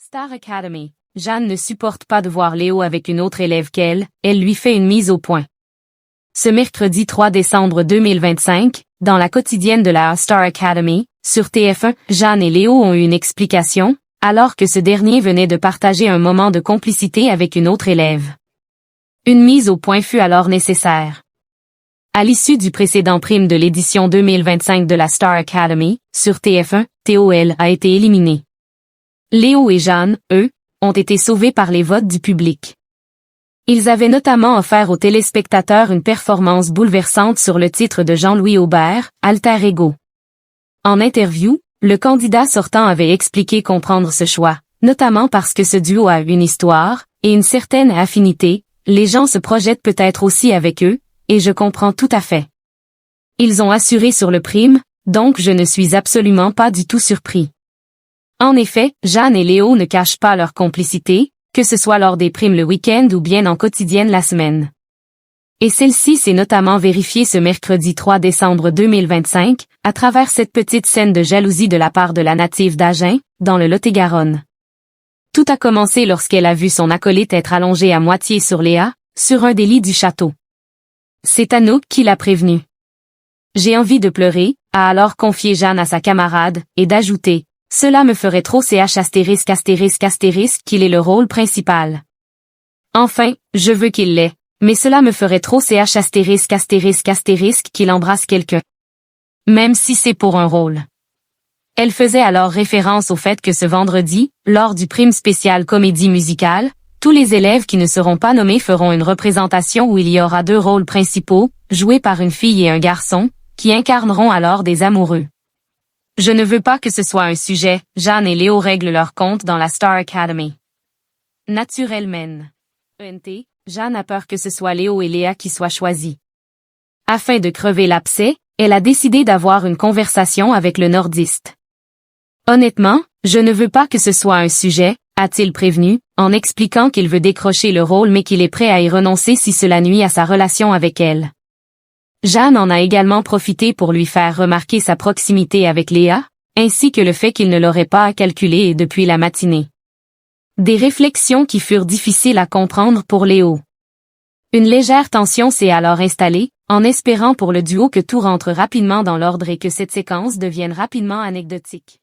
Star Academy. Jeanne ne supporte pas de voir Léo avec une autre élève qu'elle, elle lui fait une mise au point. Ce mercredi 3 décembre 2025, dans la quotidienne de la Star Academy, sur TF1, Jeanne et Léo ont eu une explication, alors que ce dernier venait de partager un moment de complicité avec une autre élève. Une mise au point fut alors nécessaire. À l'issue du précédent prime de l'édition 2025 de la Star Academy, sur TF1, TOL a été éliminé. Léo et Jeanne, eux, ont été sauvés par les votes du public. Ils avaient notamment offert aux téléspectateurs une performance bouleversante sur le titre de Jean-Louis Aubert, Alter Ego. En interview, le candidat sortant avait expliqué comprendre ce choix, notamment parce que ce duo a une histoire, et une certaine affinité, les gens se projettent peut-être aussi avec eux, et je comprends tout à fait. Ils ont assuré sur le prime, donc je ne suis absolument pas du tout surpris. En effet, Jeanne et Léo ne cachent pas leur complicité, que ce soit lors des primes le week-end ou bien en quotidienne la semaine. Et celle-ci s'est notamment vérifiée ce mercredi 3 décembre 2025, à travers cette petite scène de jalousie de la part de la native d'Agen, dans le Lot-et-Garonne. Tout a commencé lorsqu'elle a vu son acolyte être allongé à moitié sur Léa, sur un des lits du château. C'est Anouk qui l'a prévenu. J'ai envie de pleurer, a alors confié Jeanne à sa camarade, et d'ajouter. Cela me ferait trop qu'il ait le rôle principal. Enfin, je veux qu'il l'ait, mais cela me ferait trop qu'il embrasse quelqu'un. Même si c'est pour un rôle. Elle faisait alors référence au fait que ce vendredi, lors du prime spécial comédie musicale, tous les élèves qui ne seront pas nommés feront une représentation où il y aura 2 rôles principaux, joués par une fille et un garçon, qui incarneront alors des amoureux. Je ne veux pas que ce soit un sujet, Jeanne et Léo règlent leur compte dans la Star Academy. Naturellement. ENT, Jeanne a peur que ce soit Léo et Léa qui soient choisis. Afin de crever l'abcès, elle a décidé d'avoir une conversation avec le nordiste. Honnêtement, je ne veux pas que ce soit un sujet, a-t-il prévenu, en expliquant qu'il veut décrocher le rôle mais qu'il est prêt à y renoncer si cela nuit à sa relation avec elle. Jeanne en a également profité pour lui faire remarquer sa proximité avec Léa, ainsi que le fait qu'il ne l'aurait pas à calculer depuis la matinée. Des réflexions qui furent difficiles à comprendre pour Léo. Une légère tension s'est alors installée, en espérant pour le duo que tout rentre rapidement dans l'ordre et que cette séquence devienne rapidement anecdotique.